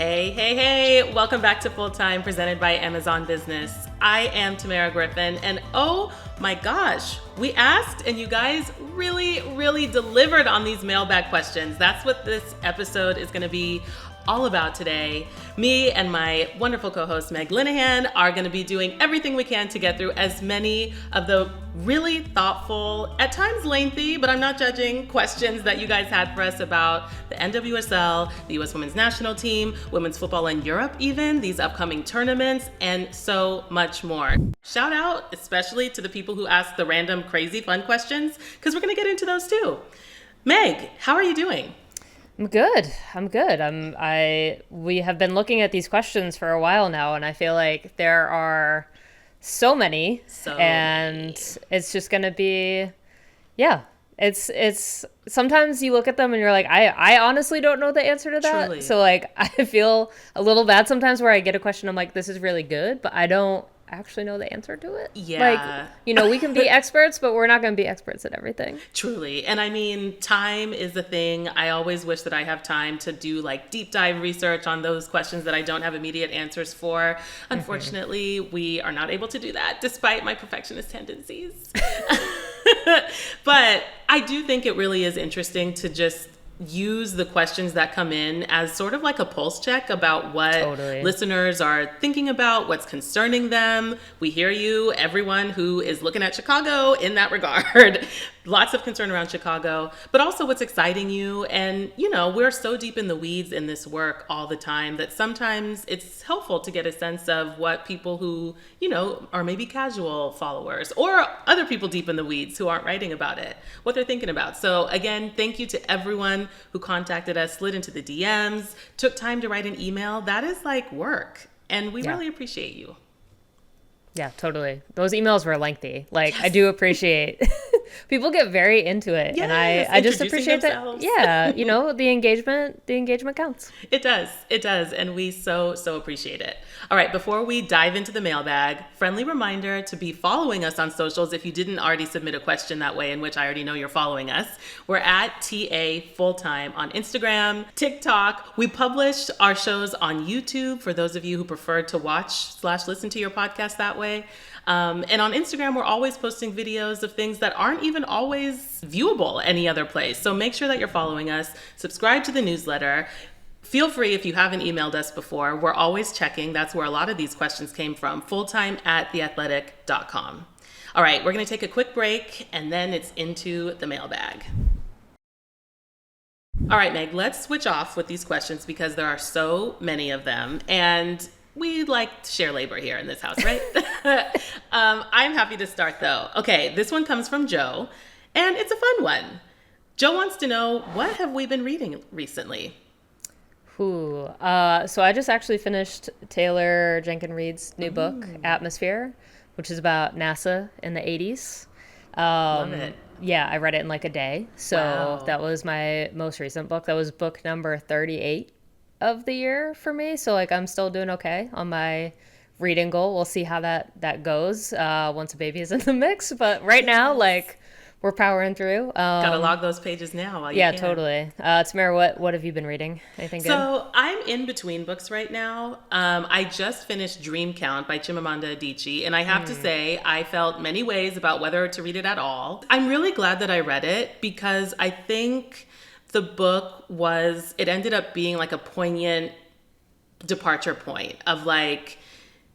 Hey, hey, hey, welcome back to Full Time, presented by Amazon Business. I am Tamerra Griffin, and oh my gosh, we asked and you guys really delivered on these mailbag questions. That's what this episode is going to be all about today. Me and my wonderful co-host Meg Linehan are going to be doing everything we can to get through as many of the really thoughtful, at times lengthy, but I'm not judging, questions that you guys had for us about the NWSL, the US Women's National Team, women's football in Europe even, these upcoming tournaments, and so much more. Shout out especially to the people who ask the random crazy fun questions, because we're going to get into those too. Meg, how are you doing? I'm good. We have been looking at these questions for a while now, and I feel like there are so many. It's just going to be, it's sometimes you look at them and you're like, I honestly don't know the answer to that. Truly. So like, I feel a little bad sometimes where I get a question, I'm like, this is really good, but I don't actually know the answer to it. Yeah. Like, we can be experts, but we're not going to be experts at everything. Truly. And I mean, time is the thing. I always wish that I have time to do like deep dive research on those questions that I don't have immediate answers for. Unfortunately, we are not able to do that despite my perfectionist tendencies. But I do think it really is interesting to just use the questions that come in as sort of like a pulse check about what listeners are thinking about, what's concerning them. We hear you, everyone who is looking at Chicago in that regard. Lots of concern around Chicago, but also what's exciting you. And, we're so deep in the weeds in this work all the time that sometimes it's helpful to get a sense of what people who, are maybe casual followers or other people deep in the weeds who aren't writing about it, what they're thinking about. So again, thank you to everyone who contacted us, slid into the DMs, took time to write an email. That is like work, and we really appreciate you. Yeah, totally. Those emails were lengthy. Like, yes. I do appreciate people get very into it. Yes, and I just appreciate themselves. That. Yeah, the engagement counts. It does. And we so appreciate it. All right, before we dive into the mailbag, friendly reminder to be following us on socials if you didn't already submit a question that way, in which I already know you're following us. We're at TA Fulltime on Instagram, TikTok. We publish our shows on YouTube for those of you who prefer to watch/listen to your podcast that way. And on Instagram, we're always posting videos of things that aren't even always viewable any other place. So make sure that you're following us, subscribe to the newsletter. Feel free, if you haven't emailed us before, we're always checking. That's where a lot of these questions came from, fulltime@theathletic.com. All right, we're going to take a quick break, and then it's into the mailbag. All right, Meg, let's switch off with these questions because there are so many of them. And we like to share labor here in this house, right? I'm happy to start, though. Okay, this one comes from Joe, and it's a fun one. Joe wants to know, what have we been reading recently? So I just actually finished Taylor Jenkins Reid's new book, Atmosphere, which is about NASA in the 80s. Love it. Yeah, I read it in like a day. So Wow. That was my most recent book. That was book number 38 of the year for me. So like I'm still doing okay on my reading goal. We'll see how that goes once a baby is in the mix. But right now, like, we're powering through. Gotta log those pages now while you yeah, can. Totally. Tamerra, what have you been reading? Anything good? So I'm in between books right now. I just finished Dream Count by Chimamanda Adichie, and I have to say I felt many ways about whether to read it at all. I'm really glad that I read it because I think the book it ended up being like a poignant departure point of like,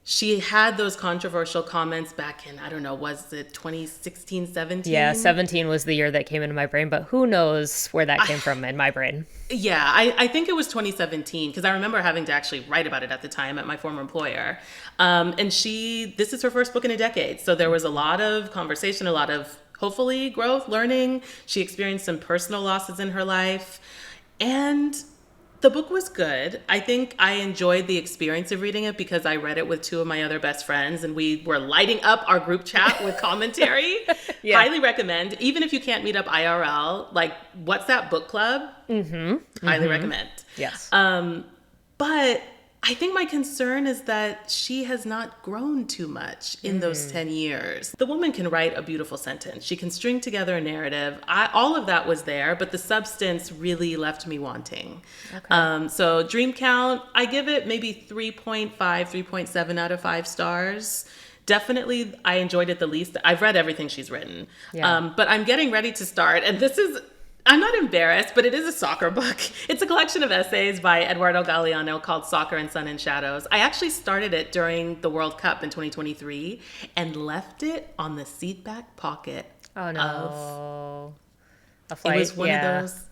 she had those controversial comments back in, I don't know, was it 2016, 17? Yeah, 17 was the year that came into my brain, but who knows where that came from in my brain. Yeah, I think it was 2017 because I remember having to actually write about it at the time at my former employer. And this is her first book in a decade. So there was a lot of conversation, a lot of hopefully growth, learning. She experienced some personal losses in her life. And the book was good. I think I enjoyed the experience of reading it because I read it with two of my other best friends and we were lighting up our group chat with commentary. Yeah. Highly recommend. Even if you can't meet up IRL, like, what's that book club? Highly recommend. Yes. But I think my concern is that she has not grown too much in those 10 years. The woman can write a beautiful sentence. She can string together a narrative. All of that was there, but the substance really left me wanting. Okay. So Dream Count, I give it maybe 3.5, 3.7 out of 5 stars. Definitely, I enjoyed it the least. I've read everything she's written. Yeah. But I'm getting ready to start, and I'm not embarrassed, but it is a soccer book. It's a collection of essays by Eduardo Galeano called Soccer and Sun and Shadows. I actually started it during the World Cup in 2023 and left it on the seat back pocket. Oh, no. A flight, it was one of those,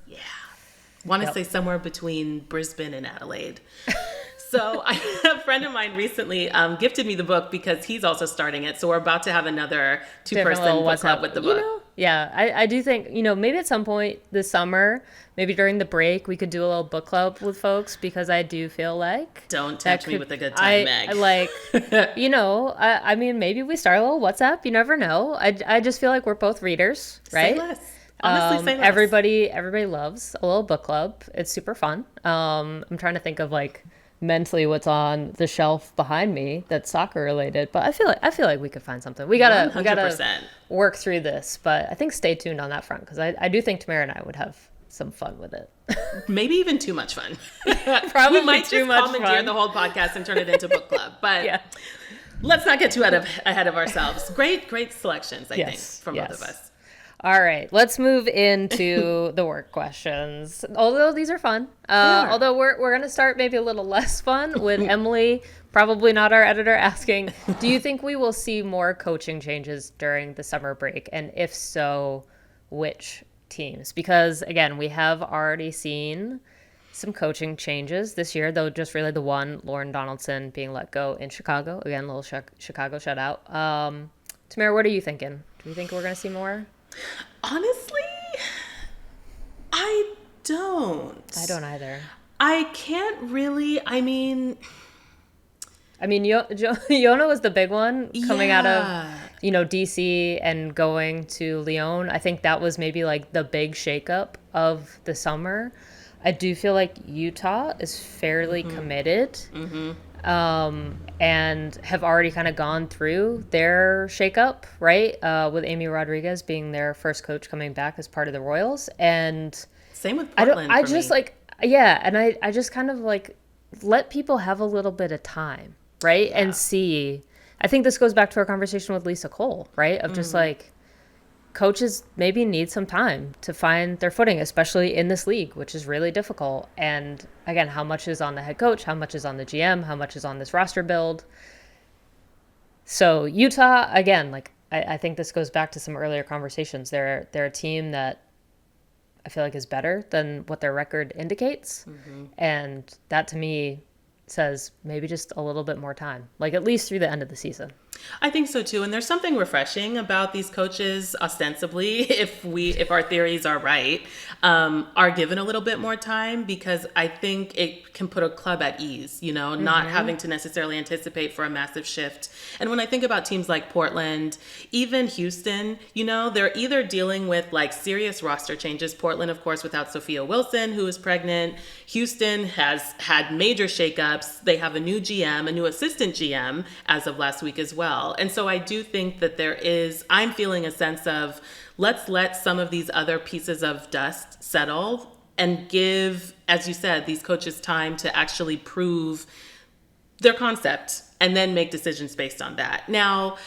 want to say somewhere between Brisbane and Adelaide. So a friend of mine recently gifted me the book because he's also starting it. So we're about to have another 2-person book club with the book. Yeah, I do think, maybe at some point this summer, maybe during the break, we could do a little book club with folks because I do feel like... Don't tempt me with a good time, Meg. I mean, maybe we start a little WhatsApp. You never know. I just feel like we're both readers, right? Say less. Honestly, say less. Everybody loves a little book club. It's super fun. I'm trying to think of mentally what's on the shelf behind me that's soccer related, but I feel like we could find something. We gotta work through this, but I think stay tuned on that front because I do think Tamerra and I would have some fun with it. Maybe even too much fun. Probably we might too just much commandeer fun. the whole podcast and turn it into book club, but let's not get too ahead of ourselves. Great selections, I think, from both of us. All right, let's move into the work questions. Although these are fun. Although we're going to start maybe a little less fun with Emily, probably not our editor, asking, do you think we will see more coaching changes during the summer break? And if so, which teams? Because, again, we have already seen some coaching changes this year, though just really the one, Lauren Donaldson, being let go in Chicago. Again, a little Chicago shout out. Tamerra, what are you thinking? Do you think we're going to see more? Honestly, I don't. I don't either. I can't really, I mean, Yona was the big one coming out of, DC and going to Lyon. I think that was maybe the big shakeup of the summer. I do feel like Utah is fairly committed. And have already kind of gone through their shakeup, right? With Amy Rodriguez being their first coach coming back as part of the Royals. And same with Portland. I just I just kind of let people have a little bit of time, right? Yeah. And see. I think this goes back to our conversation with Lisa Cole, right? Of just coaches maybe need some time to find their footing, especially in this league, which is really difficult. And again, how much is on the head coach? How much is on the GM? How much is on this roster build? So Utah, again, I think this goes back to some earlier conversations. They're a team that I feel like is better than what their record indicates. And that to me says maybe just a little bit more time, at least through the end of the season. I think so too. And there's something refreshing about these coaches, ostensibly, if our theories are right, are given a little bit more time, because I think it can put a club at ease, not having to necessarily anticipate for a massive shift. And when I think about teams like Portland, even Houston, they're either dealing with serious roster changes. Portland, of course, without Sophia Wilson, who is pregnant. Houston has had major shakeups. They have a new GM, a new assistant GM as of last week as well. And so I do think that I'm feeling a sense of, let's let some of these other pieces of dust settle and give, as you said, these coaches time to actually prove their concept and then make decisions based on that. Now,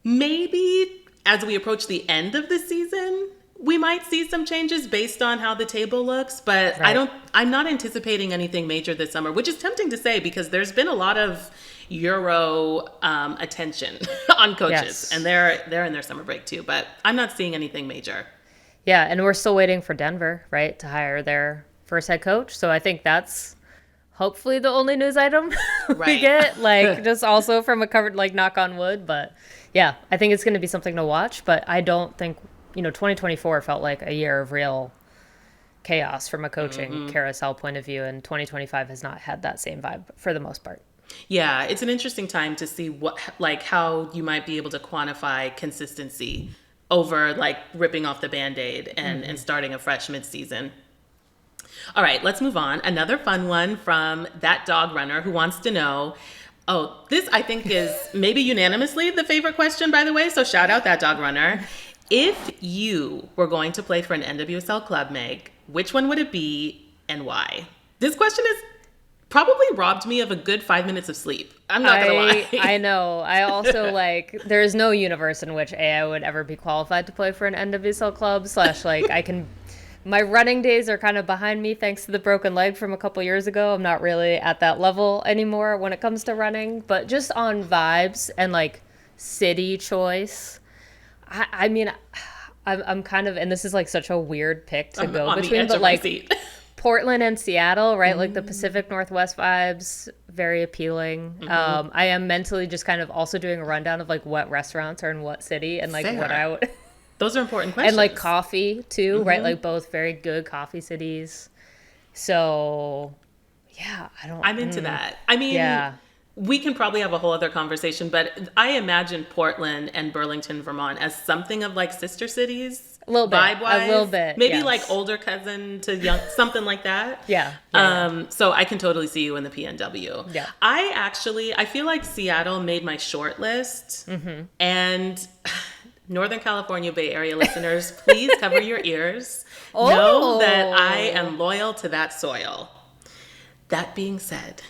maybe as we approach the end of the season, we might see some changes based on how the table looks, but right. I'm not anticipating anything major this summer, which is tempting to say because there's been a lot of Euro attention on coaches. Yes. And they're in their summer break too, but I'm not seeing anything major. Yeah, and we're still waiting for Denver, right, to hire their first head coach. So I think that's hopefully the only news item we get, just also from a covered, knock on wood. But yeah, I think it's going to be something to watch, but I don't think, 2024 felt like a year of real chaos from a coaching carousel point of view, and 2025 has not had that same vibe for the most part. Yeah, it's an interesting time to see how you might be able to quantify consistency over ripping off the Band-Aid and starting a fresh mid-season. All right, let's move on. Another fun one from that dog runner who wants to know. Oh, this I think is maybe unanimously the favorite question, by the way. So shout out that dog runner. If you were going to play for an NWSL club, Meg, which one would it be and why? This question has probably robbed me of a good 5 minutes of sleep. I'm not going to lie. I know. I also there's no universe in which I would ever be qualified to play for an NWSL club my running days are kind of behind me thanks to the broken leg from a couple years ago. I'm not really at that level anymore when it comes to running, but just on vibes and city choice. I mean, I'm kind of, and this is such a weird pick to go between, but Portland and Seattle, right? The Pacific Northwest vibes, very appealing. I am mentally just kind of also doing a rundown of what restaurants are in what city and what I would. Those are important questions. And coffee too, right? Both very good coffee cities. So, yeah, I'm into that. I mean, we can probably have a whole other conversation, but I imagine Portland and Burlington, Vermont as something of sister cities. A little bit. Vibe-wise. A little bit. Maybe yes. Older cousin to young, something like that. Yeah. So I can totally see you in the PNW. Yeah. I feel like Seattle made my short list. And Northern California Bay Area listeners, please cover your ears. Know that I am loyal to that soil. That being said,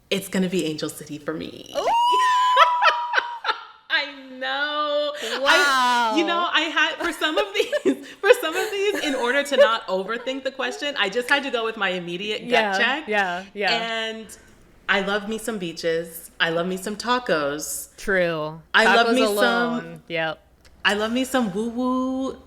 it's going to be Angel City for me. I know. Wow. I had for some of these, in order to not overthink the question, I just had to go with my immediate gut check. Yeah. And I love me some beaches. I love me some tacos. True. I tacos love me alone. some. Yep. I love me some woo-woo.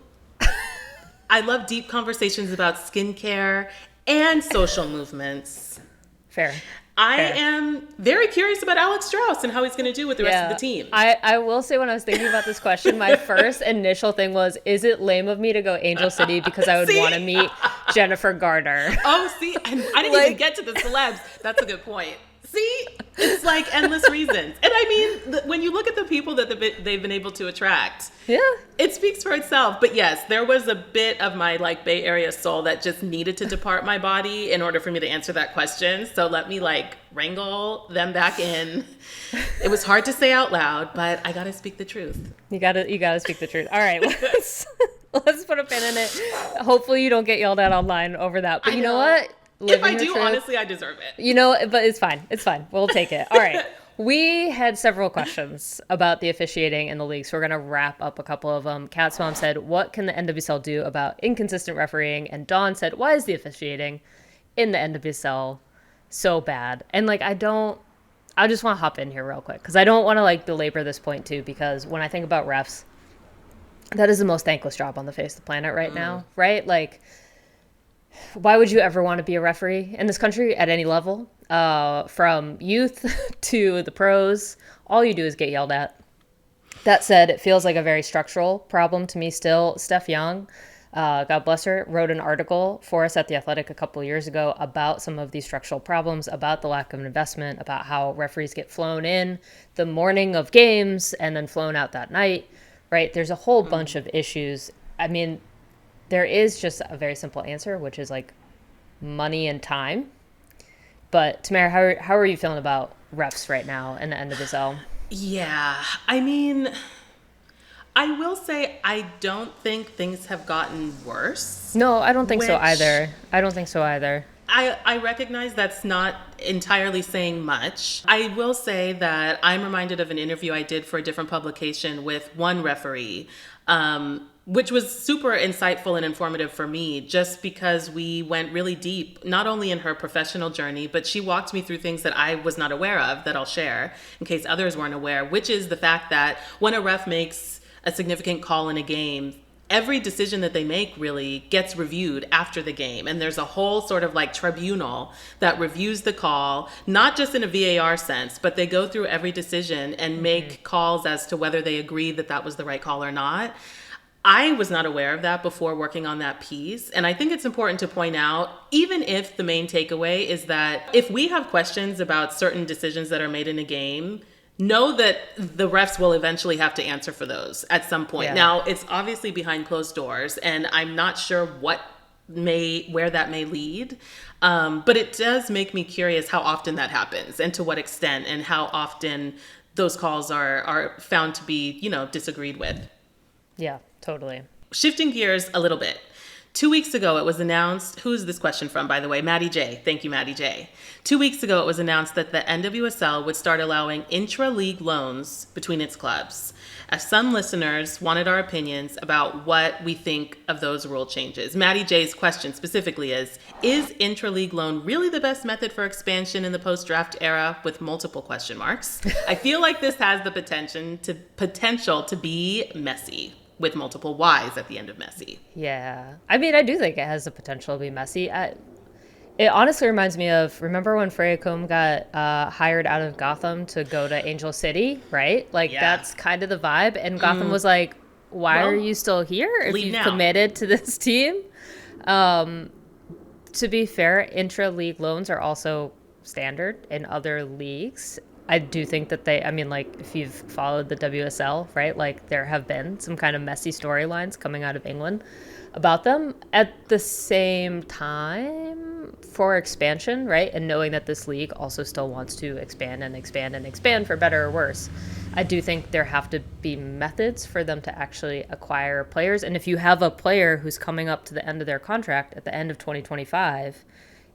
I love deep conversations about skincare and social movements. Fair. I am very curious about Alex Strauss and how he's going to do with the rest of the team. I will say when I was thinking about this question, my first initial thing was, is it lame of me to go Angel City because I would want to meet Jennifer Garner? Oh, see, I didn't even get to the celebs. That's a good point. See, it's endless reasons. And I mean, when you look at the people that they've been able to attract, it speaks for itself. But yes, there was a bit of my Bay Area soul that just needed to depart my body in order for me to answer that question. So let me wrangle them back in. It was hard to say out loud, but I got to speak the truth. You gotta speak the truth. All right, let's put a pin in it. Hopefully you don't get yelled at online over that. But you know what? If I do, honestly, I deserve it. But it's fine. It's fine. We'll take it. All right. We had several questions about the officiating in the league, so we're going to wrap up a couple of them. Kat's mom said, what can the NWSL do about inconsistent refereeing? And Dawn said, why is the officiating in the NWSL so bad? And I just want to hop in here real quick because I don't want to belabor this point too, because when I think about refs, that is the most thankless job on the face of the planet right now, right? Why would you ever want to be a referee in this country at any level? From youth to the pros, all you do is get yelled at. That said, it feels like a very structural problem to me still. Steph Young, God bless her, wrote an article for us at The Athletic a couple of years ago about some of these structural problems, about the lack of investment, about how referees get flown in the morning of games and then flown out that night, right? There's a whole bunch of issues. I mean, there is just a very simple answer, which is money and time. But Tamerra, how are you feeling about refs right now in the NWSL? Yeah, I mean, I will say I don't think things have gotten worse. No, I don't think so either. I recognize that's not entirely saying much. I will say that I'm reminded of an interview I did for a different publication with one referee, which was super insightful and informative for me, just because we went really deep, not only in her professional journey, but she walked me through things that I was not aware of that I'll share in case others weren't aware, which is the fact that when a ref makes a significant call in a game, every decision that they make really gets reviewed after the game. And there's a whole sort of tribunal that reviews the call, not just in a VAR sense, but they go through every decision and make calls as to whether they agree that that was the right call or not. I was not aware of that before working on that piece. And I think it's important to point out, even if the main takeaway is that if we have questions about certain decisions that are made in a game, know that the refs will eventually have to answer for those at some point. Yeah. Now, it's obviously behind closed doors, and I'm not sure what where that may lead. But it does make me curious how often that happens and to what extent, and how often those calls are found to be, disagreed with. Yeah, totally. Shifting gears a little bit. 2 weeks ago, it was announced, who is this question from, by the way? Maddie J. Thank you, Maddie J. 2 weeks ago, it was announced that the NWSL would start allowing intra-league loans between its clubs. As some listeners wanted our opinions about what we think of those rule changes. Maddie J's question specifically is intra-league loan really the best method for expansion in the post-draft era, with multiple question marks? I feel like this has the potential to be messy, with multiple Y's at the end of messy. Yeah. I mean, I do think it has the potential to be messy. It honestly reminds me of, remember when Freya Combe got hired out of Gotham to go to Angel City, right? Like, that's kind of the vibe. And Gotham was like, why are you still here if you've committed to this team? To be fair, intra-league loans are also standard in other leagues. I do think that if you've followed the WSL, right, like there have been some kind of messy storylines coming out of England about them. At the same time, for expansion, right, and knowing that this league also still wants to expand and expand and expand for better or worse, I do think there have to be methods for them to actually acquire players. And if you have a player who's coming up to the end of their contract at the end of 2025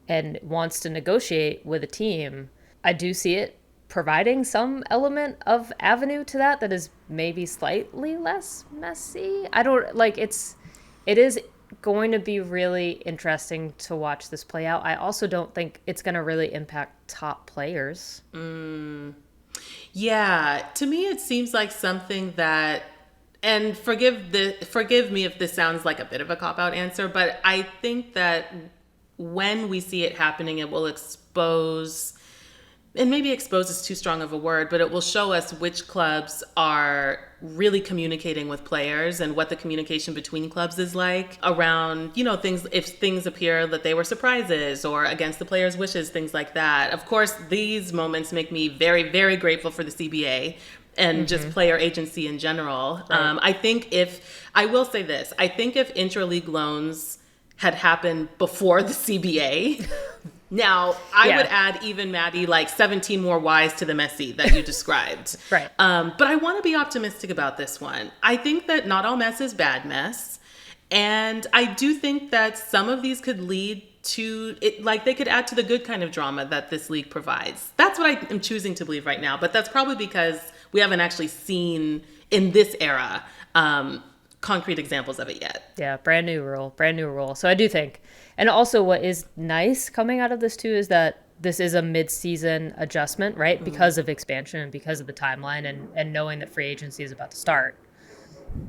and wants to negotiate with a team, I do see it providing some element of avenue to that is maybe slightly less messy. It is going to be really interesting to watch this play out. I also don't think it's going to really impact top players. Yeah, to me it seems like something that, and forgive me if this sounds like a bit of a cop-out answer, but I think that when we see it happening, it will expose, and maybe expose is too strong of a word, but it will show us which clubs are really communicating with players and what the communication between clubs is like around, things, if things appear that they were surprises or against the players' wishes, things like that. Of course, these moments make me very, very grateful for the CBA and just player agency in general. Right. I will say this, I think if intra-league loans had happened before the CBA, now, I would add even, Maddie, like 17 more Y's to the messy that you described. Right. But I want to be optimistic about this one. I think that not all mess is bad mess. And I do think that some of these could lead to it, like they could add to the good kind of drama that this league provides. That's what I am choosing to believe right now. But that's probably because we haven't actually seen in this era concrete examples of it yet. Yeah, brand new rule. So I do think, and also what is nice coming out of this too is that this is a mid-season adjustment, right? Because of expansion and because of the timeline and knowing that free agency is about to start.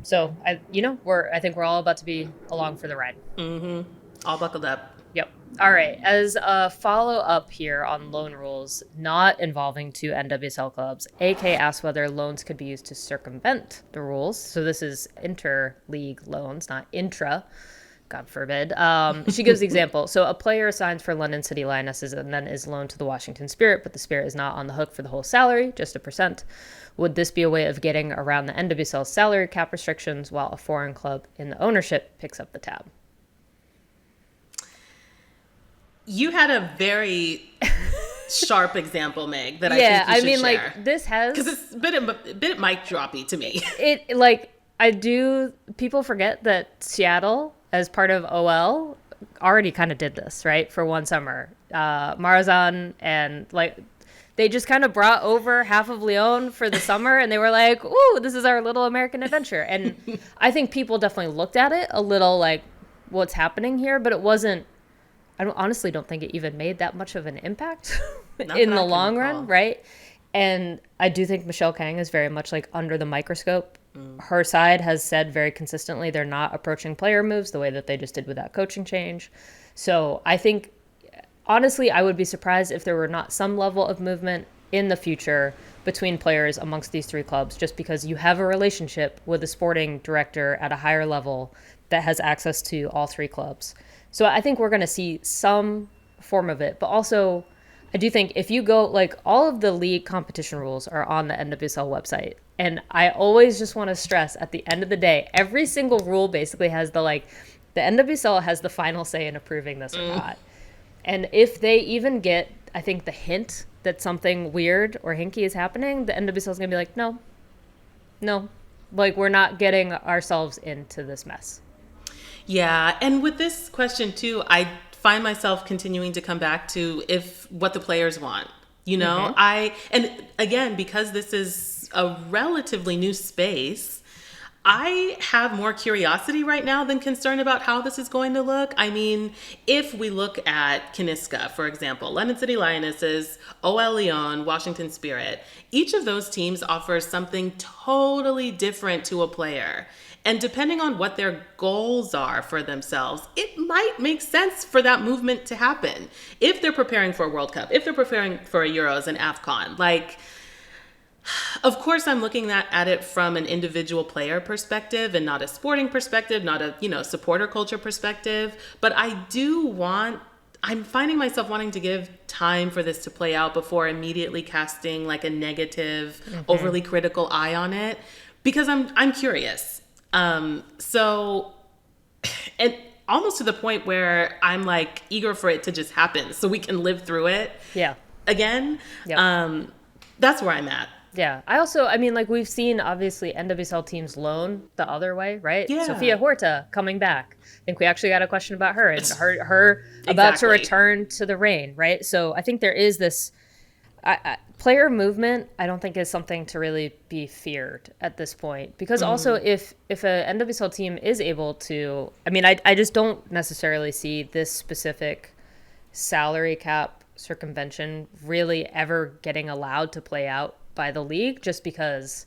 So I think we're all about to be along for the ride. All buckled up. Yep. All right. As a follow-up here on loan rules not involving two NWSL clubs, AK asked whether loans could be used to circumvent the rules. So this is interleague loans, not intra. God forbid. She gives the example. So a player signs for London City Lionesses and then is loaned to the Washington Spirit, but the Spirit is not on the hook for the whole salary, just 1%. Would this be a way of getting around the NWSL salary cap restrictions while a foreign club in the ownership picks up the tab? You had a very sharp example, Meg, that I think you should share. Like this has, because it's a bit mic droppy to me. People forget that Seattle, as part of OL, already kind of did this, right? For one summer. Marazan and they just kind of brought over half of Lyon for the summer and they were like, ooh, this is our little American adventure. And I think people definitely looked at it a little like, what's happening here? But it wasn't, I honestly don't think it even made that much of an impact in the long run, right? And I do think Michelle Kang is very much like under the microscope. Her side has said very consistently they're not approaching player moves the way that they just did with that coaching change. So I think, honestly, I would be surprised if there were not some level of movement in the future between players amongst these three clubs, just because you have a relationship with a sporting director at a higher level that has access to all three clubs. So I think we're going to see some form of it, but also I do think if you go, all of the league competition rules are on the NWSL website. And I always just want to stress at the end of the day, every single rule basically has the The NWSL has the final say in approving this or not. And if they even get, I think, the hint that something weird or hinky is happening, the NWSL is going to be like, no, like, we're not getting ourselves into this mess. Yeah. And with this question too, I find myself continuing to come back to what the players want. And again, because this is a relatively new space, I have more curiosity right now than concern about how this is going to look. I mean, if we look at Kaniska, for example, London City Lionesses, OL Lyon, Washington Spirit, each of those teams offers something totally different to a player. And depending on what their goals are for themselves, it might make sense for that movement to happen. If they're preparing for a World Cup, if they're preparing for a Euros and AFCON, of course, I'm looking at it from an individual player perspective and not a sporting perspective, not a, supporter culture perspective. But I'm finding myself wanting to give time for this to play out before immediately casting like a negative, overly critical eye on it, because I'm curious. So, and almost to the point where I'm like eager for it to just happen so we can live through it. Yeah. Again. Yep. That's where I'm at. Yeah. We've seen obviously NWSL teams loan the other way, right? Yeah. Sophia Horta coming back. I think we actually got a question about her and her about to return to the reign, right? So I think there is this player movement. I don't think is something to really be feared at this point, because also if a NWSL team is able to, I just don't necessarily see this specific salary cap circumvention really ever getting allowed to play out by the league, just because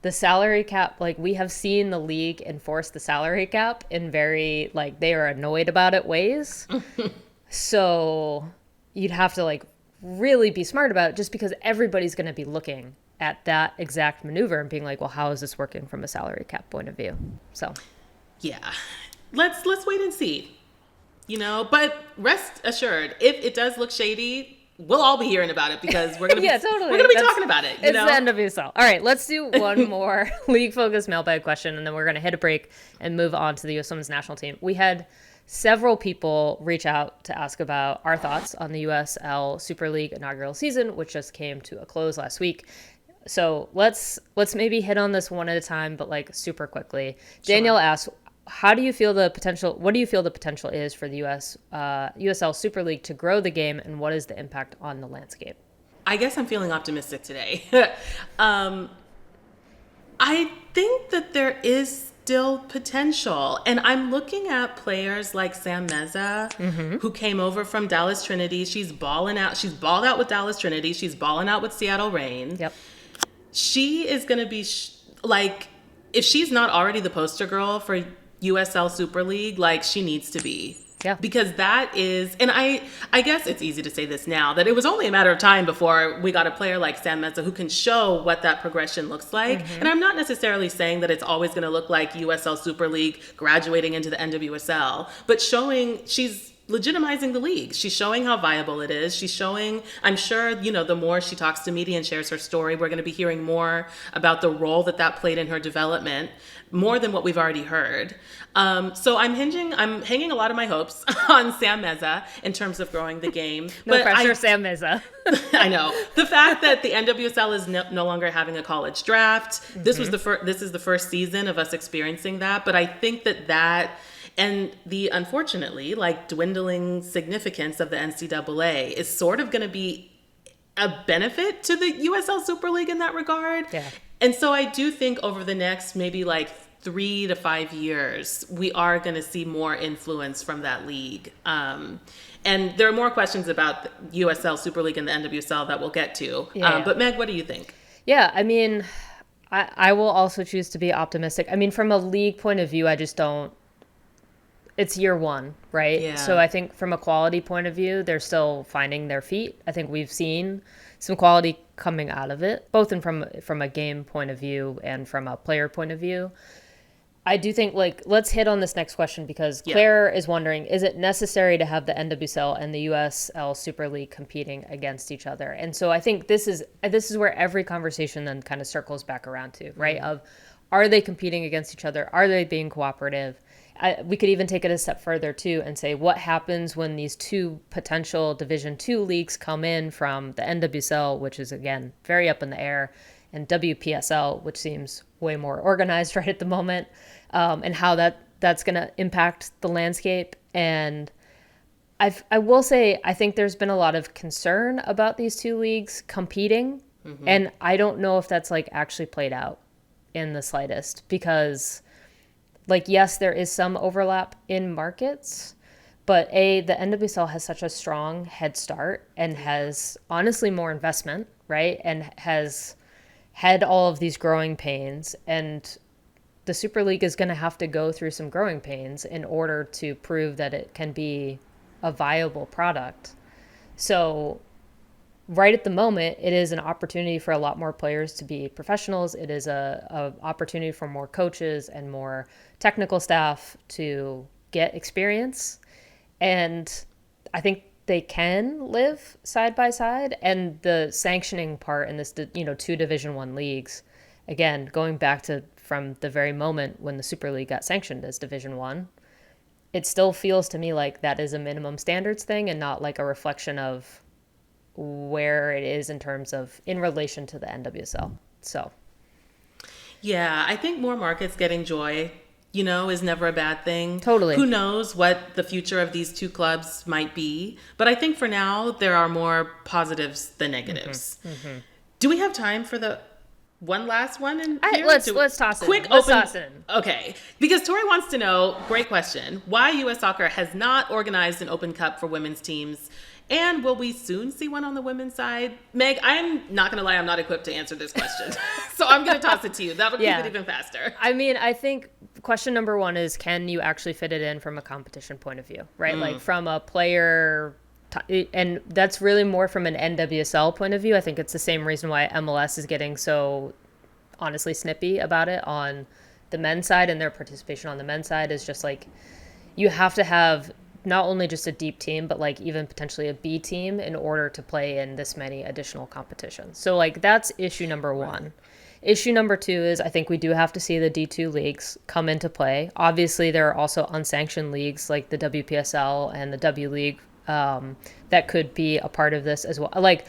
the salary cap, we have seen the league enforce the salary cap in very, they are annoyed about it ways. So you'd have to really be smart about it, just because everybody's going to be looking at that exact maneuver and being like, well, how is this working from a salary cap point of view? So yeah, let's wait and see. But rest assured, if it does look shady, we'll all be hearing about it, because we're gonna be totally. We're gonna be talking about it. It's the NWSL. All right, let's do one more league-focused mailbag question, and then we're gonna hit a break and move on to the U.S. Women's National Team. We had several people reach out to ask about our thoughts on the USL Super League inaugural season, which just came to a close last week. So let's maybe hit on this one at a time, but super quickly. Sure. Danielle asked, what do you feel the potential is for the USL Super League to grow the game, and what is the impact on the landscape? I guess I'm feeling optimistic today. I think that there is still potential, and I'm looking at players like Sam Meza, who came over from Dallas Trinity. She's balling out. She's balled out with Dallas Trinity. She's balling out with Seattle Reign. Yep. She is going to be if she's not already the poster girl for USL Super League, she needs to be. Yeah. Because that is, and I guess it's easy to say this now, that it was only a matter of time before we got a player like Sam Meza who can show what that progression looks like. And I'm not necessarily saying that it's always going to look like USL Super League graduating into the NWSL, but she's legitimizing the league. She's showing how viable it is. She's showing, I'm sure, the more she talks to media and shares her story, we're going to be hearing more about the role that played in her development, more than what we've already heard. So I'm hanging a lot of my hopes on Sam Meza in terms of growing the game. No pressure, Sam Meza. I know. The fact that the NWSL is no longer having a college draft, this is the first season of us experiencing that, but I think that and the, unfortunately, dwindling significance of the NCAA is sort of going to be a benefit to the USL Super League in that regard. Yeah. And so I do think over the next maybe 3 to 5 years, we are going to see more influence from that league. And there are more questions about the USL Super League and the NWSL that we'll get to. Yeah. But Meg, what do you think? Yeah, I will also choose to be optimistic. From a league point of view, I just don't. It's year one, right? Yeah. So I think from a quality point of view, they're still finding their feet. I think we've seen some quality coming out of it, both from a game point of view and from a player point of view. I do think, let's hit on this next question, because Claire is wondering, is it necessary to have the NWSL and the USL Super League competing against each other? And so I think this is where every conversation then kind of circles back around to, right? Of, are they competing against each other? Are they being cooperative? we could even take it a step further too and say what happens when these two potential Division II leagues come in from the NWSL, which is again very up in the air, and WPSL, which seems way more organized right at the moment, and how that's going to impact the landscape. And I will say I think there's been a lot of concern about these two leagues competing, and I don't know if that's like actually played out in the slightest, because like, yes, there is some overlap in markets, but the NWSL has such a strong head start and has honestly more investment, right? And has had all of these growing pains. And the Super League is going to have to go through some growing pains in order to prove that it can be a viable product. So right at the moment, it is an opportunity for a lot more players to be professionals. It is a opportunity for more coaches and more technical staff to get experience. And I think they can live side by side. And the sanctioning part in this, two Division I leagues, again, going back to from the very moment when the Super League got sanctioned as Division I, it still feels to me like that is a minimum standards thing and not like a reflection of where it is in terms of in relation to the NWSL. So yeah, I think more markets getting joy, is never a bad thing. Totally. Who knows what the future of these two clubs might be, but I think for now there are more positives than negatives. Do we have time for the one last one in here? Let's toss it quick in. Let's open toss it in. Okay, because Tori wants to know, great question, why US Soccer has not organized an Open Cup for women's teams. And will we soon see one on the women's side? Meg, I'm not going to lie, I'm not equipped to answer this question. So I'm going to toss it to you. That'll keep it even faster. I mean, I think question number one is, can you actually fit it in from a competition point of view, right? Like from a player, and that's really more from an NWSL point of view. I think it's the same reason why MLS is getting so honestly snippy about it on the men's side, and their participation on the men's side is just like, you have to have not only just a deep team, but like even potentially a B team in order to play in this many additional competitions. So like that's issue number one. Right. Issue number two is I think we do have to see the D2 leagues come into play. Obviously, there are also unsanctioned leagues like the WPSL and the W League that could be a part of this as well. Like,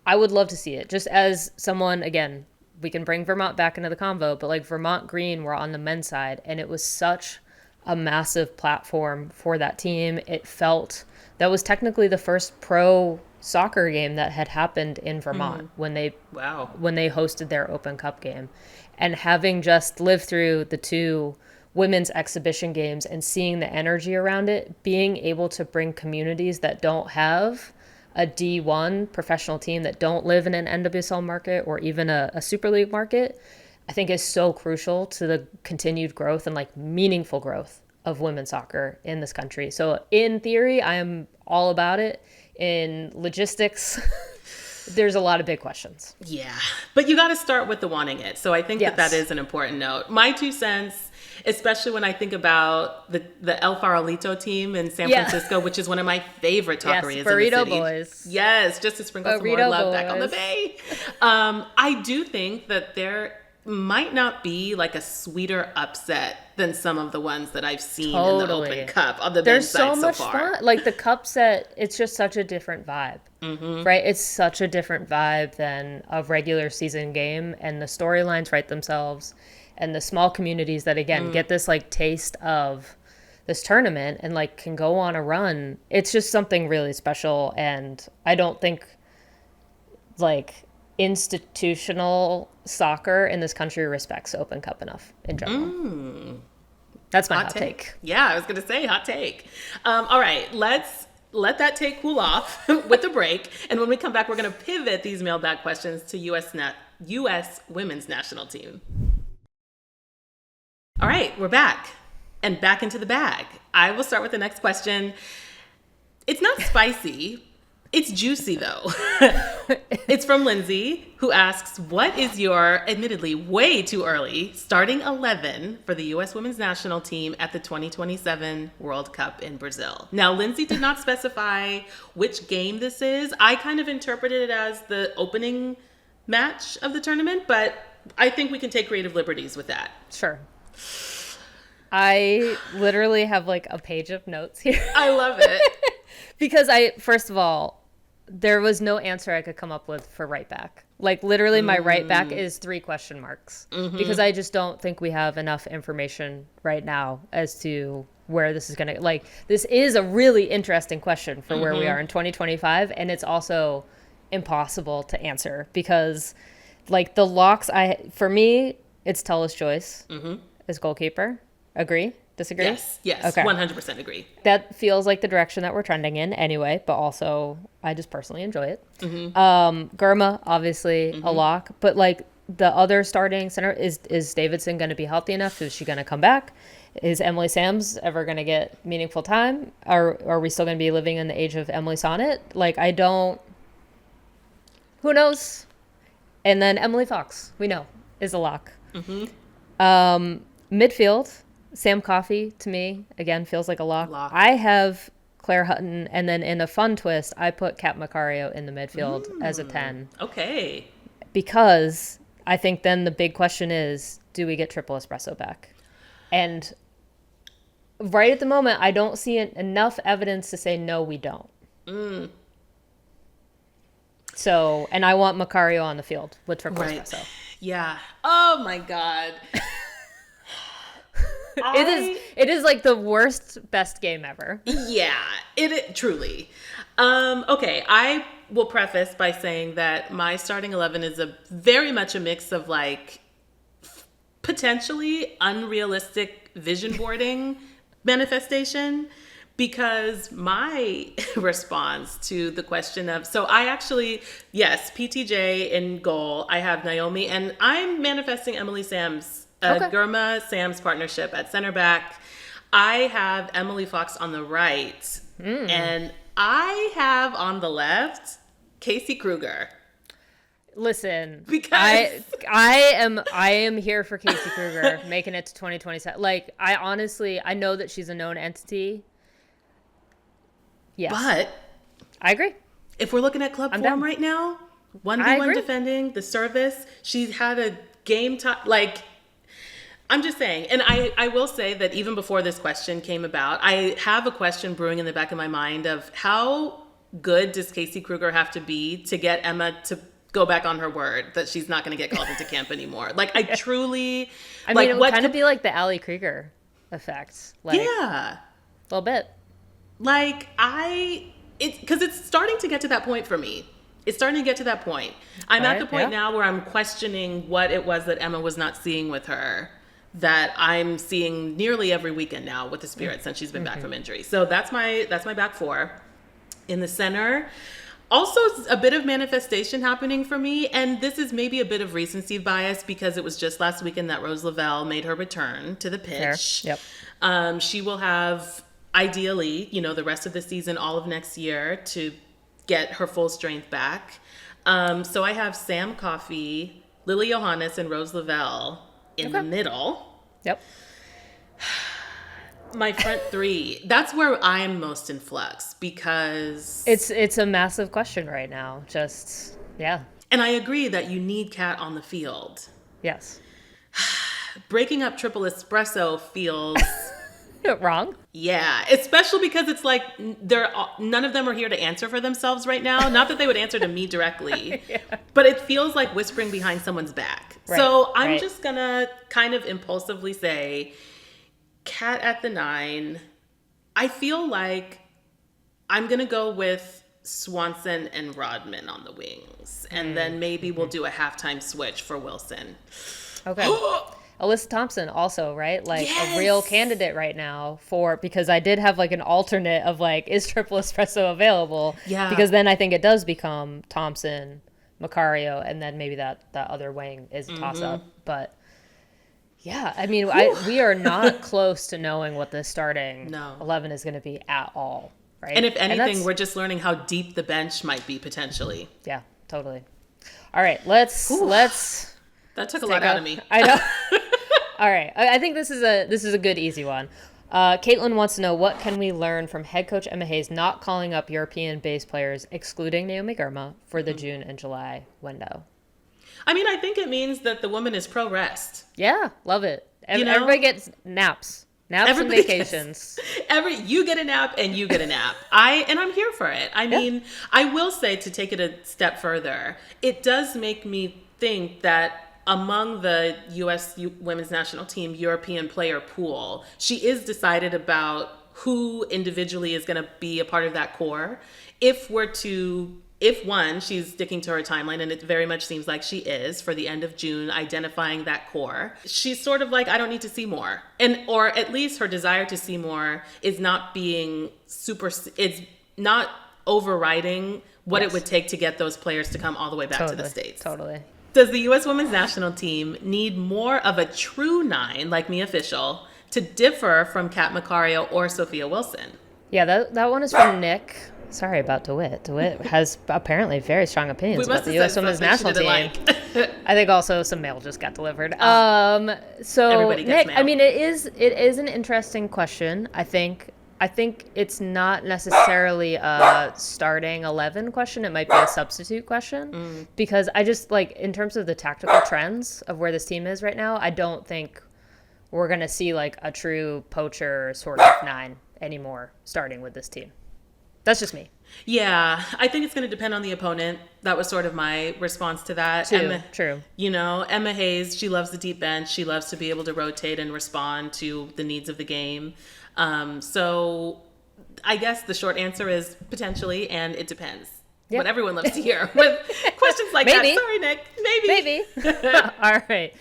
I would love to see it. Just as someone, again, we can bring Vermont back into the convo, but like Vermont Green were on the men's side, and it was such a massive platform for that team. It felt that was technically the first pro soccer game that had happened in Vermont when they hosted their Open Cup game. And having just lived through the two women's exhibition games and seeing the energy around it, being able to bring communities that don't have a D1 professional team, that don't live in an NWSL market or even a Super League market, I think is so crucial to the continued growth and like meaningful growth of women's soccer in this country. So in theory, I am all about it. In logistics, there's a lot of big questions. Yeah, but you got to start with the wanting it. So I think that is an important note. My 2 cents, especially when I think about the El Farolito team in San Francisco, which is one of my favorite taquerias in the city. Burrito Boys. Yes, just to sprinkle some more love back on the Bay. I do think that there might not be like a sweeter upset than some of the ones that I've seen in the Open Cup on the men's side so far. There's so much fun. Like the cup set, it's just such a different vibe, right? It's such a different vibe than a regular season game, and the storylines write themselves, and the small communities that again get this like taste of this tournament and like can go on a run. It's just something really special, and I don't think like institutional soccer in this country respects Open Cup enough in general. That's my hot take. Yeah, I was going to say hot take. All right, let's let that take cool off with a break. And when we come back, we're going to pivot these mailbag questions to U.S. women's national team. All right, we're back and back into the bag. I will start with the next question. It's not spicy. It's juicy, though. It's from Lindsay, who asks, what is your, admittedly way too early, starting 11 for the U.S. women's national team at the 2027 World Cup in Brazil? Now, Lindsay did not specify which game this is. I kind of interpreted it as the opening match of the tournament, but I think we can take creative liberties with that. Sure. I literally have like a page of notes here. I love it. Because first of all, there was no answer I could come up with for right back. Like literally my right back is 3 question marks because I just don't think we have enough information right now as to where this is going to, like, this is a really interesting question for where we are in 2025. And it's also impossible to answer because like the locks, for me, it's Tellis Joyce as goalkeeper. Agree? Disagree? Yes. Okay. 100% agree. That feels like the direction that we're trending in anyway, but also I just personally enjoy it. Gurma, obviously a lock, but like the other starting center, is Davidson going to be healthy enough? Is she going to come back? Is Emily Sams ever going to get meaningful time? Are we still going to be living in the age of Emily Sonnet? Like, who knows? And then Emily Fox, we know, is a lock. Midfield, Sam Coffey, to me, again, feels like a lock. I have Claire Hutton, and then in a fun twist, I put Kat Macario in the midfield as a 10. Okay. Because I think then the big question is, do we get triple espresso back? And right at the moment, I don't see enough evidence to say, no, we don't. So, and I want Macario on the field with triple espresso. Yeah. Oh, my God. It is like the worst, best game ever. Yeah, it truly. Okay, I will preface by saying that my starting 11 is very much a mix of like potentially unrealistic vision boarding manifestation, because my response to the question of, so I actually, yes, PTJ in goal, I have Naomi, and I'm manifesting Emily Sams. Gurma Sam's partnership at center back. I have Emily Fox on the right, and I have on the left Casey Kruger. Listen, because I am here for Casey Kruger making it to 2027. Like, I know that she's a known entity. Yes, but I agree. If we're looking at club form right now, 1v1 defending, the service, she's had a game time, like. I'm just saying, and I will say that even before this question came about, I have a question brewing in the back of my mind of how good does Casey Kruger have to be to get Emma to go back on her word that she's not going to get called into camp anymore? Like, I truly... I mean, it would kind of be like the Ali Krieger effect. Like, yeah. A little bit. Like, because it's starting to get to that point for me. It's starting to get to that point. I'm at the point now where I'm questioning what it was that Emma was not seeing with her, that I'm seeing nearly every weekend now with the Spirit since she's been back from injury. So that's my back four. In the center, also a bit of manifestation happening for me, and this is maybe a bit of recency bias because it was just last weekend that Rose Lavelle made her return to the pitch. Fair. Yep. She will have, ideally, the rest of the season, all of next year, to get her full strength back. So I have Sam Coffey, Lily Johannes, and Rose Lavelle in the middle. Yep. My front three, that's where I'm most in flux because... It's a massive question right now. Just, yeah. And I agree that you need Kat on the field. Yes. Breaking up triple espresso feels... Wrong? Yeah, especially because it's like none of them are here to answer for themselves right now. Not that they would answer to me directly, but it feels like whispering behind someone's back. Right, so I'm just going to kind of impulsively say Kat at the 9. I feel like I'm going to go with Swanson and Rodman on the wings. And then maybe we'll do a halftime switch for Wilson. Okay. Alyssa Thompson also, right? Like a real candidate right now because I did have like an alternate of like, is triple espresso available? Yeah. Because then I think it does become Thompson, Macario, and then maybe that other wing is a toss up. But yeah, I mean, we are not close to knowing what the starting 11 is going to be at all, right? And if anything, we're just learning how deep the bench might be potentially. Yeah, totally. All right, let's that took a lot out of me. I know. All right. I think this is a good, easy one. Caitlin wants to know, what can we learn from head coach Emma Hayes not calling up European-based players, excluding Naomi Gurma, for the June and July window? I mean, I think it means that the woman is pro-rest. Yeah, love it. Everybody gets naps Naps and vacations. You get a nap and you get a nap. I'm here for it. I mean, I will say, to take it a step further, it does make me think that among the U.S. women's national team European player pool, she is decided about who individually is going to be a part of that core. If one, she's sticking to her timeline, and it very much seems like she is, for the end of June, identifying that core. She's sort of like, I don't need to see more. Or at least her desire to see more is not being it's not overriding what it would take to get those players to come all the way back to the States. Totally. Does the U.S. women's national team need more of a true 9, like me official, to differ from Kat Macario or Sophia Wilson? Yeah, that one is from Nick. Sorry about DeWitt. DeWitt has apparently very strong opinions about the U.S. women's national team. I think also some mail just got delivered. So everybody gets Nick, mail. I mean, it is an interesting question. I think it's not necessarily a starting 11 question. It might be a substitute question because I just, like, in terms of the tactical trends of where this team is right now, I don't think we're going to see like a true poacher sort of 9 anymore starting with this team. That's just me. Yeah, I think it's going to depend on the opponent. That was sort of my response to that. True. You know, Emma Hayes, she loves the deep bench. She loves to be able to rotate and respond to the needs of the game. So I guess the short answer is potentially, and it depends. Yeah. What everyone loves to hear with questions like that. Sorry, Nick. Maybe. All right.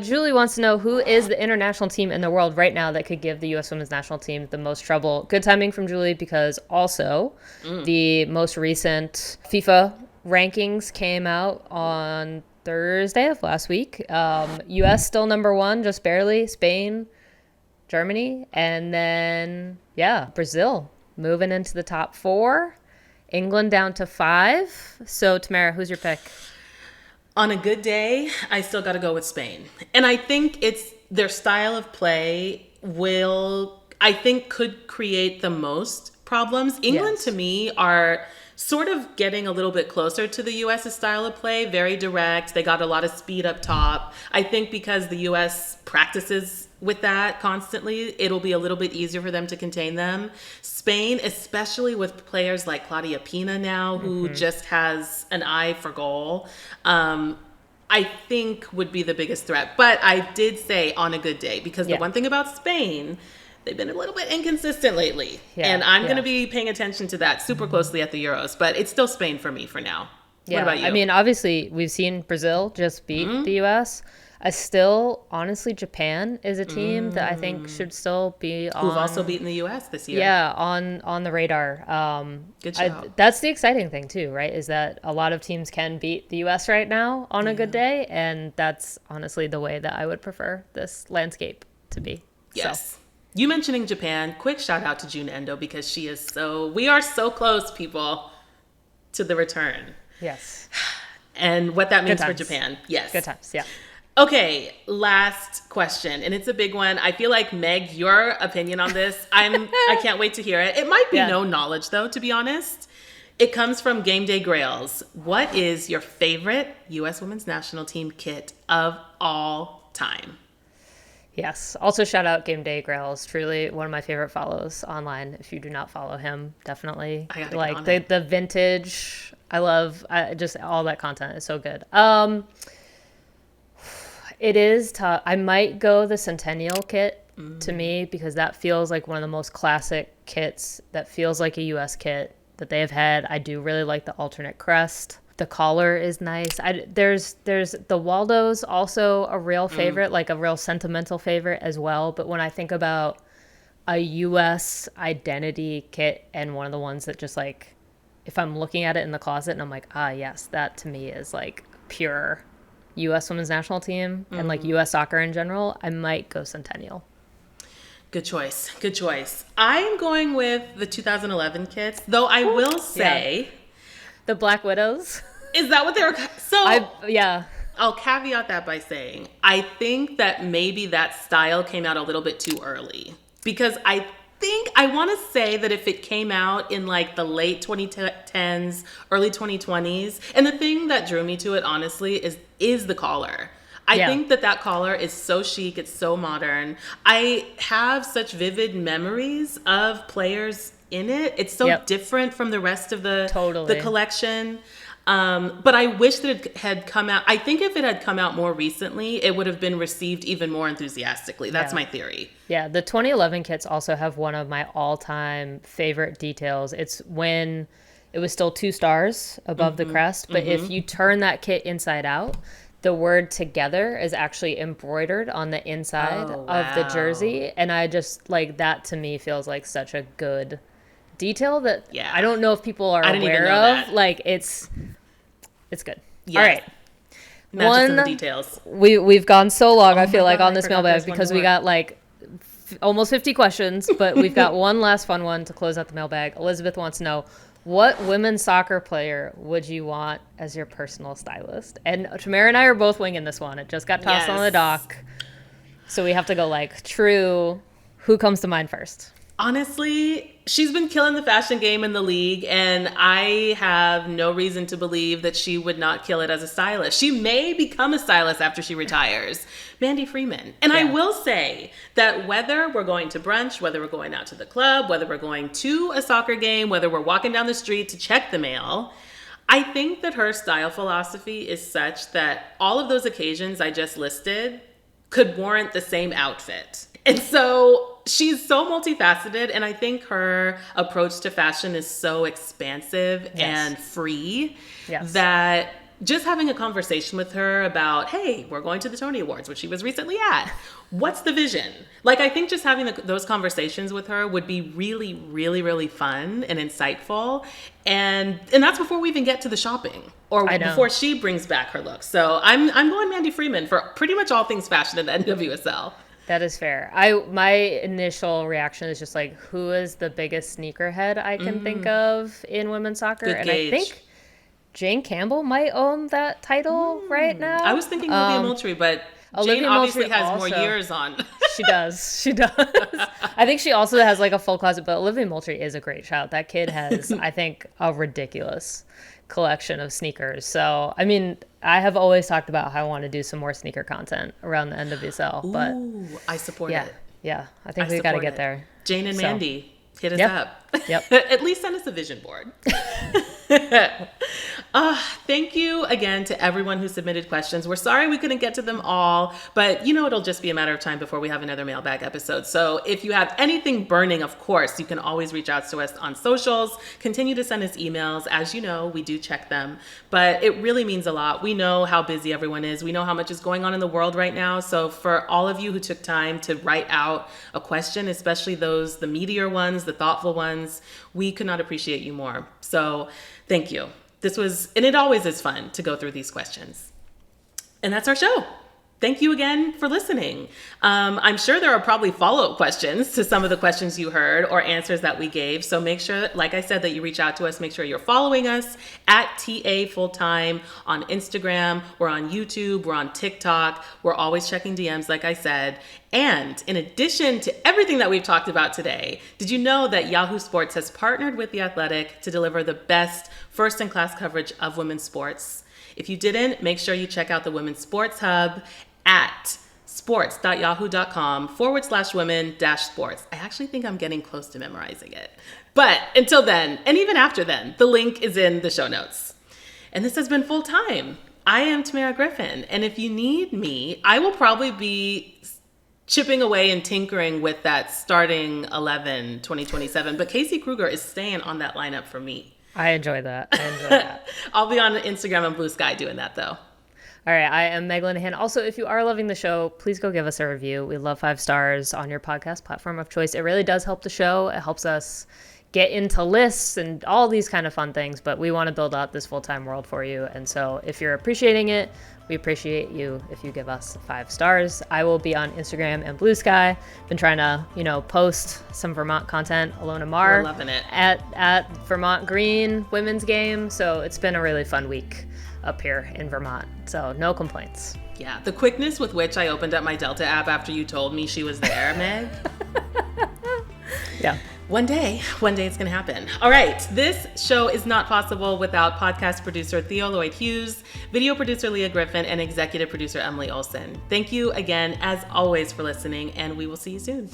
Julie wants to know, who is the international team in the world right now that could give the U.S. women's national team the most trouble? Good timing from Julie, because also the most recent FIFA rankings came out on Thursday of last week. U.S. still number 1, just barely. Spain, Germany, and then, Brazil moving into the top 4. England down to 5. So, Tamerra, who's your pick? On a good day, I still got to go with Spain. And I think it's their style of play could create the most problems. England, to me, are sort of getting a little bit closer to the U.S.'s style of play. Very direct. They got a lot of speed up top. I think because the U.S. practices with that constantly, it'll be a little bit easier for them to contain them. Spain, especially with players like Claudia Pina now, who just has an eye for goal, I think would be the biggest threat. But I did say on a good day, because the one thing about Spain, they've been a little bit inconsistent lately. And I'm going to be paying attention to that super closely at the Euros. But it's still Spain for me for now. What about you? I mean, obviously, we've seen Brazil just beat the U.S. Honestly, Japan is a team that I think should still be on. Who've also beaten the U.S. this year. Yeah, on the radar. Good job. That's the exciting thing too, right? Is that a lot of teams can beat the U.S. right now on a good day, and that's honestly the way that I would prefer this landscape to be. Yes. So. You mentioning Japan, quick shout out to June Endo, because we are so close, people, to the return. Yes. And what that means for Japan. Yes. Good times, yeah. Okay, last question, and it's a big one. I feel like, Meg, your opinion on this, I can't wait to hear it. It might be no knowledge, though, to be honest. It comes from Game Day Grails. What is your favorite U.S. Women's National Team kit of all time? Yes. Also, shout out Game Day Grails. Truly one of my favorite follows online. If you do not follow him, definitely. I gotta like get on the vintage. I love just all that content is so good. It is tough. I might go the Centennial kit to me, because that feels like one of the most classic kits. That feels like a U.S. kit that they have had. I do really like the alternate crest. The collar is nice. There's the Waldo's also a real favorite, like a real sentimental favorite as well. But when I think about a U.S. identity kit, and one of the ones that just, like, if I'm looking at it in the closet and I'm like, yes, that to me is like pure U.S. Women's National Team and like U.S. soccer in general, I might go Centennial. Good choice. Good choice. I'm going with the 2011 kits, though I will say... The Black Widows? Is that what they were... Yeah. I'll caveat that by saying, I think that maybe that style came out a little bit too early. Because I want to say that if it came out in like the late 2010s, early 2020s, and the thing that drew me to it, honestly, is the collar. I think that collar is so chic. It's so modern. I have such vivid memories of players in it. It's so different from the rest of the collection. But I wish that it had come out. I think if it had come out more recently, it would have been received even more enthusiastically. That's my theory. Yeah, the 2011 kits also have one of my all-time favorite details. It's when it was still 2 stars above the crest, but if you turn that kit inside out, the word together is actually embroidered on the inside of the jersey. And I just, like, that to me feels like such a good detail that I don't know if people are aware of. That. Like, it's good. Yes. All right. Magic in the details. We've gone so long, I feel like, on this mailbag because we got, like, almost 50 questions, but we've got one last fun one to close out the mailbag. Elizabeth wants to know, what women's soccer player would you want as your personal stylist? And Tamerra and I are both winging this one. It just got tossed on the dock. So we have to go like, true. Who comes to mind first? Honestly, she's been killing the fashion game in the league, and I have no reason to believe that she would not kill it as a stylist. She may become a stylist after she retires. Mandy Freeman. And I will say that whether we're going to brunch, whether we're going out to the club, whether we're going to a soccer game, whether we're walking down the street to check the mail, I think that her style philosophy is such that all of those occasions I just listed could warrant the same outfit. And so she's so multifaceted, and I think her approach to fashion is so expansive and free that just having a conversation with her about, hey, we're going to the Tony Awards, which she was recently at. What's the vision? Like, I think just having those conversations with her would be really, really, really fun and insightful. And that's before we even get to the shopping or before she brings back her look. So I'm going Mandy Freeman for pretty much all things fashion in the NWSL. That is fair. My initial reaction is just like, who is the biggest sneakerhead I can think of in women's soccer? Good gauge. I think Jane Campbell might own that title right now. I was thinking Olivia Moultrie, but Jane obviously has more years on. She does. I think she also has like a full closet, but Olivia Moultrie is a great shout. That kid has, I think, a ridiculous collection of sneakers. So, I mean, I have always talked about how I want to do some more sneaker content around the NWSL. But I support it. Yeah, I think we got to get there. Jane and Mandy, hit us up. Yep. At least send us a vision board. Thank you again to everyone who submitted questions. We're sorry we couldn't get to them all, but it'll just be a matter of time before we have another mailbag episode. So if you have anything burning, of course, you can always reach out to us on socials. Continue to send us emails. As you know, we do check them, but it really means a lot. We know how busy everyone is. We know how much is going on in the world right now. So for all of you who took time to write out a question, especially those, the meatier ones, the thoughtful ones, we could not appreciate you more. So thank you. And it always is fun to go through these questions. And that's our show. Thank you again for listening. I'm sure there are probably follow-up questions to some of the questions you heard or answers that we gave. So make sure, like I said, that you reach out to us. Make sure you're following us at TA Fulltime on Instagram. We're on YouTube. We're on TikTok. We're always checking DMs, like I said. And in addition to everything that we've talked about today, did you know that Yahoo Sports has partnered with The Athletic to deliver the best first-in-class coverage of women's sports? If you didn't, make sure you check out the Women's Sports Hub at sports.yahoo.com/women-sports. I actually think I'm getting close to memorizing it. But until then, and even after then, the link is in the show notes. And this has been Full Time. I am Tamerra Griffin. And if you need me, I will probably be chipping away and tinkering with that starting 11 2027. But Casey Kruger is staying on that lineup for me. I enjoy that. I'll be on Instagram and Blue Sky doing that, though. All right, I am Meg Linehan. Also, if you are loving the show, please go give us a review. We love 5 stars on your podcast platform of choice. It really does help the show. It helps us get into lists and all these kind of fun things, but we want to build out this full-time world for you. And so if you're appreciating it, we appreciate you if you give us 5 stars. I will be on Instagram and Blue Sky. Been trying to, post some Vermont content. Alona Mar. We're loving it. At Vermont Green women's game. So it's been a really fun week up here in Vermont. So no complaints. Yeah, the quickness with which I opened up my Delta app after you told me she was there, Meg. Yeah. One day it's gonna happen. All right, this show is not possible without podcast producer Theo Lloyd Hughes, video producer Leah Griffin, and executive producer Emily Olson. Thank you again, as always, for listening, and we will see you soon.